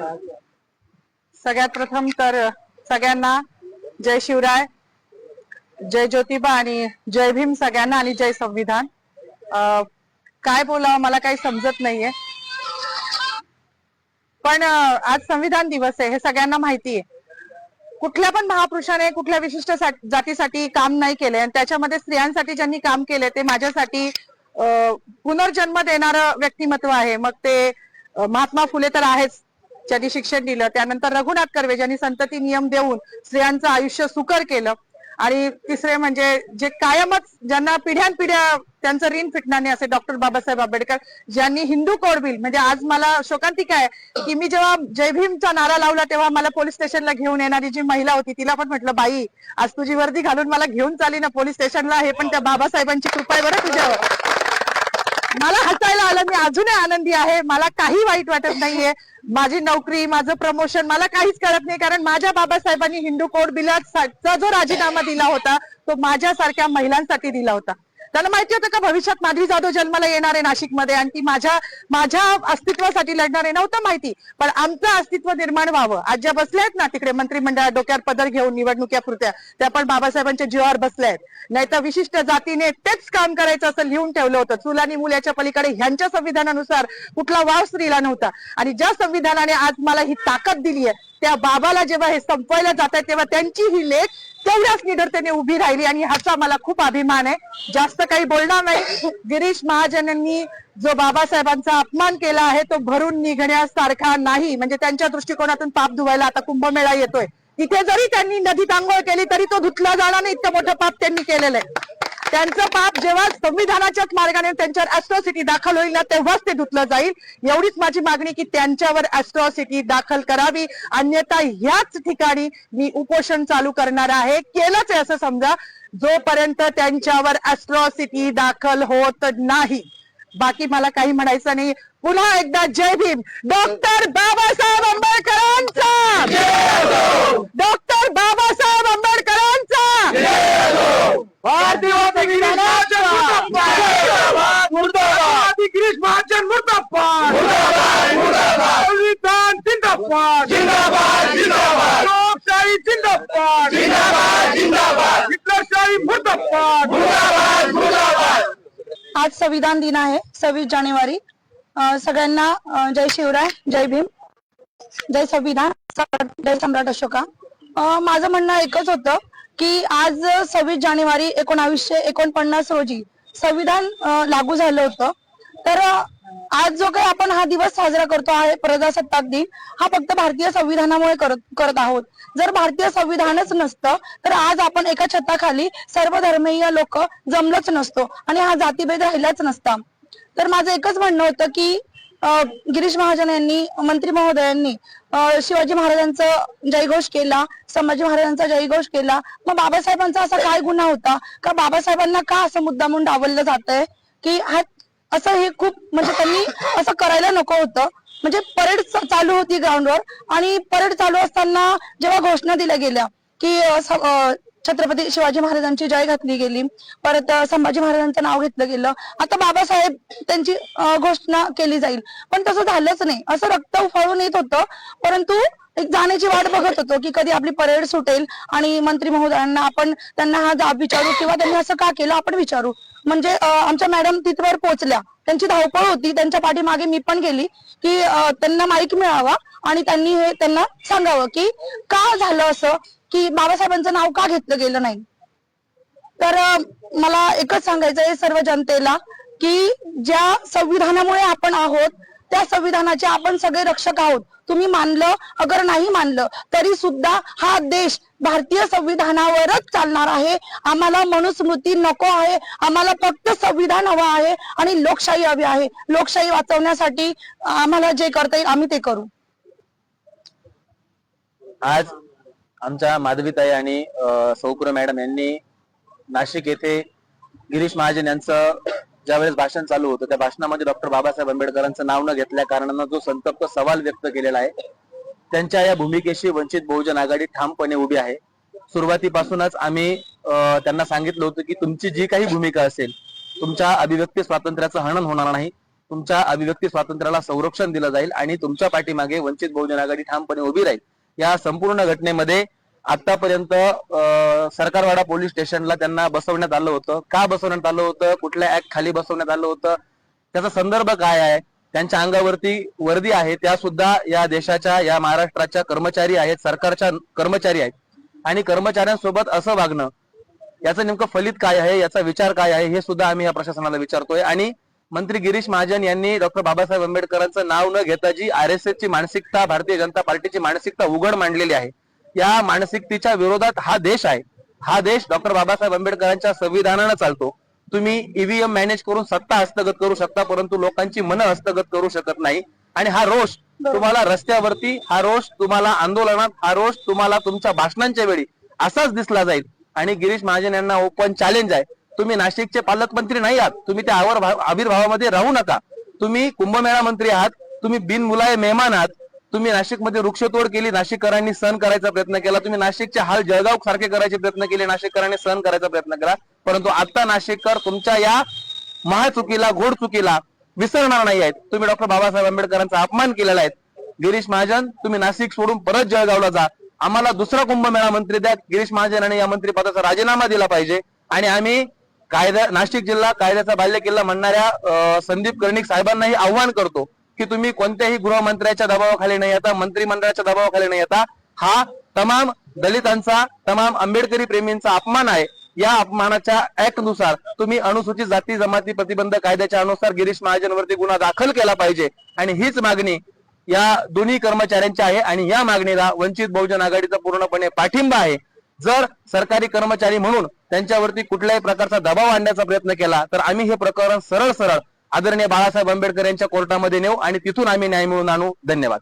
सगळ्यात प्रथम तर सगळ्यांना जय शिवराय, जय ज्योतिबा आणि जय भीम सगळ्यांना आणि जय संविधान. काय बोलावं मला काही समजत नाहीये, पण आज संविधान दिवस आहे हे सगळ्यांना माहिती आहे. कुठल्या पण महापुरुषाने कुठल्या विशिष्ट जातीसाठी काम नाही केले आणि त्याच्यामध्ये स्त्रियांसाठी ज्यांनी काम केले ते माझ्यासाठी पुनर्जन्म देणारं व्यक्तिमत्व आहे. मग ते महात्मा फुले तर आहेच, ज्यांनी शिक्षण दिलं. त्यानंतर रघुनाथ कर्वे ज्यांनी संतती नियम देऊन स्त्रियांचं आयुष्य सुकर केलं. आणि तिसरे म्हणजे जे कायमच ज्यांना पिढ्यानपिढ्या त्यांचं ऋण फिटणार नाही असे डॉक्टर बाबासाहेब आंबेडकर, ज्यांनी हिंदू कोड बिल, म्हणजे आज मला शोकांतिका आहे की मी जेव्हा जय भीमचा नारा लावला तेव्हा मला पोलीस स्टेशनला घेऊन येणारी जी महिला होती तिला पण म्हटलं, बाई आज तुझी वर्दी घालून मला घेऊन चाली ना पोलीस स्टेशनला, हे पण त्या बाबासाहेबांची कृपा आहे बरं तुझ्यावर. मला हसायला आलं, मी अजूनही आनंदी आहे, मला काही वाईट वाटत नाहीये. माझी नोकरी, माझं प्रमोशन मला काहीच कळत नाही, कारण माझ्या बाबासाहेबांनी हिंदू कोड बिलाचा जो राजीनामा दिला होता तो माझ्यासारख्या महिलांसाठी दिला होता. त्यांना माहिती होतं का भविष्यात माधवी जाधव जन्माला येणार आहे नाशिकमध्ये आणि ती माझ्या अस्तित्वासाठी लढणार आहे, नव्हतं माहिती. पण आमचं अस्तित्व निर्माण व्हावं, आज ज्या बसल्या आहेत ना तिकडे मंत्रिमंडळात डोक्यावर पदर घेऊन निवडणुक्या पुरत्या, त्या पण बाबासाहेबांच्या जीवावर बसल्या आहेत. नाही तर विशिष्ट जातीने तेच काम करायचं असं लिहून ठेवलं होतं. चूल आणि मूल याच्या पलीकडे ह्यांच्या संविधानानुसार कुठला वाव स्त्रीला नव्हता. आणि ज्या संविधानाने आज मला ही ताकद दिली आहे त्या बाबाला जेव्हा हे संपवायला जात आहे तेव्हा त्यांची ही लेख तेवढ्याच निडरतेने उभी राहिली आणि ह्याचा मला खूप अभिमान आहे. जास्त काही बोलणार नाही. गिरीश महाजनांनी जो बाबासाहेबांचा अपमान केला आहे तो भरून निघण्यासारखा नाही. म्हणजे त्यांच्या दृष्टिकोनातून पाप धुवायला आता कुंभमेळा येतोय, तिथे जरी त्यांनी नदीत आंघोळ केली तरी तो धुतला जाणार नाही, इतकं मोठं पाप त्यांनी केलेलं आहे. त्यांचं पाप जेव्हा संविधानाच्याच मार्गाने त्यांच्यावर ॲट्रॉसिटी दाखल होईल ना तेव्हाच ते धुतलं जाईल. एवढीच माझी मागणी की त्यांच्यावर ॲट्रॉसिटी दाखल करावी, अन्यथा ह्याच ठिकाणी मी उपोषण चालू करणार आहे. केलंच आहे असं समजा, जोपर्यंत त्यांच्यावर ॲट्रॉसिटी दाखल होत नाही. बाकी मला काही म्हणायचं नाही. पुन्हा एकदा जय भीम. डॉक्टर बाबासाहेब आंबेडकरांचा, डॉक्टर बाबासाहेब आंबेडकरांचा, भारतीय गिरीश महाजन मुर्दाबाद, संविधान जिंदाबाद, लोकशाही जिंदाबाद, हिटलरशाही मुर्दाबाद. आज संविधान दिन आहे, 26 जानेवारी. सगळ्यांना जय शिवराय, जय भीम, जय संविधान, जय सम्राट अशोका. माझं म्हणणं एकच होतं की आज 26 जानेवारी 1949 रोजी संविधान लागू झालं होतं. तर आज जो काही आपण हा दिवस साजरा करतो आहे प्रजासत्ताक दिन, हा फक्त भारतीय संविधानामुळे करत आहोत. जर भारतीय संविधानच नसतं तर आज आपण एका छताखाली सर्व धर्मीय लोक जमलोच नसतो आणि हा जातीभेद राहिलाच नसता. तर माझं एकच म्हणणं होतं की गिरीश महाजन यांनी, मंत्री महोदयांनी शिवाजी महाराजांचा जयघोष केला, संभाजी महाराजांचा जयघोष केला. मग बाबासाहेबांचा असा काय गुन्हा होता का बाबासाहेबांना का असं मुद्दामून डावललं जात आहे की हा असं, हे खूप म्हणजे त्यांनी असं करायला नको होतं. म्हणजे परेड चालू होती ग्राउंडवर आणि परेड चालू असताना जेव्हा घोषणा दिल्या गेल्या की छत्रपती शिवाजी महाराजांची जय घातली गेली, परत संभाजी महाराजांचं नाव घेतलं गेलं, आता बाबासाहेब त्यांची घोषणा केली जाईल, पण तसं झालंच नाही. असं रक्त उफाळून येत होतं, परंतु एक जाण्याची वाट बघत होतो की कधी आपली परेड सुटेल आणि मंत्री महोदयांना आपण त्यांना हा जाब विचारू किंवा त्यांनी असं का केलं आपण विचारू. म्हणजे आमच्या मॅडम तिथवर पोहोचल्या, त्यांची धावपळ होती, त्यांच्या पाठीमागे मी पण गेली की त्यांना माईक मिळावा आणि त्यांनी हे त्यांना सांगावं की का झालं असं, की बाबासाहेबांचं नाव का घेतलं गेलं नाही. तर मला एकच सांगायचं आहे सर्व जनतेला की ज्या संविधानामुळे आपण आहोत त्या संविधानाचे आपण सगळे रक्षक आहोत. तुम्ही मानलं अगर नाही मानलं तरी सुद्धा हा देश भारतीय संविधानावरच चालणार आहे. आम्हाला मनुस्मृती नको आहे, आम्हाला फक्त संविधान हवं आहे आणि लोकशाही हवी आहे. लोकशाही वाचवण्यासाठी आम्हाला जे करता येईल आम्ही ते करू. आज आमच्या माधवीताई आणि सौकुर मॅडम यांनी नाशिक येथे गिरीश महाजन यांचं ज्यावेळेस भाषण चालू होतं त्या भाषणामध्ये डॉक्टर बाबासाहेब आंबेडकरांचं नाव न घेतल्या कारणानं जो संतप्त सवाल व्यक्त केलेला आहे, त्यांच्या या भूमिकेशी वंचित बहुजन आघाडी ठामपणे उभी आहे. सुरुवातीपासूनच आम्ही त्यांना सांगितलं होतं की तुमची जी काही भूमिका असेल, तुमच्या अभिव्यक्ती स्वातंत्र्याचं हनन होणार नाही, तुमच्या अभिव्यक्ती स्वातंत्र्याला संरक्षण दिलं जाईल आणि तुमच्या पाठीमागे वंचित बहुजन आघाडी ठामपणे उभी राहील. या संपूर्ण घटनेमध्ये आतापर्यंत सरकारवाडा पोलीस स्टेशनला त्यांना बसवण्यात आलं होतं. का बसवण्यात आलं होतं, कुठल्या ऍक्ट खाली बसवण्यात आलं होतं, त्याचा संदर्भ काय आहे, त्यांच्या अंगावरती वर्दी आहे, त्या सुद्धा या देशाच्या, या महाराष्ट्राच्या कर्मचारी आहेत, सरकारच्या कर्मचारी आहेत. आणि कर्मचाऱ्यांसोबत असं वागणं, याचं नेमकं फलित काय आहे, याचा विचार काय आहे, हे सुद्धा आम्ही या प्रशासनाला विचारतोय. आणि मंत्री गिरीश महाजन यांनी डॉक्टर बाबासाहेब आंबेडकरांचं नाव न घेता जी RSS ची मानसिकता, भारतीय जनता पार्टीची मानसिकता उघड मांडलेली आहे, या मानसिकतेच्या विरोधात हा देश आहे. हा देश डॉक्टर बाबासाहेब आंबेडकरांच्या संविधानानं चालतो. तुम्ही EVM मॅनेज करून सत्ता हस्तगत करू शकता, परंतु लोकांची मनं हस्तगत करू शकत नाही. आणि हा रोष तुम्हाला रस्त्यावरती, हा रोष तुम्हाला आंदोलनात, हा रोष तुम्हाला तुमच्या भाषणांच्या वेळी असाच दिसला जाईल. आणि गिरीश महाजन यांना ओपन चॅलेंज आहे, तुम्ही नाशिकचे पालकमंत्री नाही आहात, तुम्ही त्या आविर्भावामध्ये राहू नका. तुम्ही कुंभमेळा मंत्री आहात, तुम्ही बिनमुलाये मेहमान आहात. तुम्ही नाशिकमध्ये वृक्षतोड केली, नाशिककरांनी सहन करायचा प्रयत्न केला. तुम्ही नाशिकचे हाल जळगाव सारखे करायचे प्रयत्न केले, नाशिककरांनी सहन करायचा प्रयत्न केला. परंतु आता नाशिककर तुमच्या या महाचुकीला, घोड चुकीला विसरणार नाही आहेत. तुम्ही डॉक्टर बाबासाहेब आंबेडकरांचा अपमान केलेला आहे. गिरीश महाजन, तुम्ही नाशिक सोडून परत जळगावला जा. आम्हाला दुसरा कुंभमेळा मंत्री द्या. गिरीश महाजन यांनी या मंत्रिपदाचा राजीनामा दिला पाहिजे. आणि आम्ही नाशिक जिल्हा कायद्याचा बालेकिल्ला म्हणणाऱ्या संदीप कर्णिक साहेबांनाही आव्हान करतो की तुम्ही कोणत्याही गृहमंत्र्याच्या दबावाखाली नाही येता, मंत्रिमंडळाच्या दबावाखाली नाही येता. हा तमाम दलितांचा, तमाम आंबेडकरी प्रेमींचा अपमान आहे. या अपमानाच्या ऍक्ट नुसार तुम्ही अनुसूचित जाती जमाती प्रतिबंध कायद्याच्या अनुसार गिरीश महाजनवरती गुन्हा दाखल केला पाहिजे. आणि हीच मागणी या दोन्ही कर्मचाऱ्यांची आहे. आणि या मागणीला वंचित बहुजन आघाडीचा पूर्णपणे पाठिंबा आहे. जर सरकारी कर्मचारी म्हणून त्यांच्यावरती कुठल्याही प्रकारचा दबाव आणण्याचा प्रयत्न केला तर आम्ही हे प्रकरण सरळ सरळ आदरणीय बाळासाहेब आंबेडकर यांच्या कोर्टामध्ये नेऊ आणि तिथून आम्ही न्याय मिळवून आणू. धन्यवाद.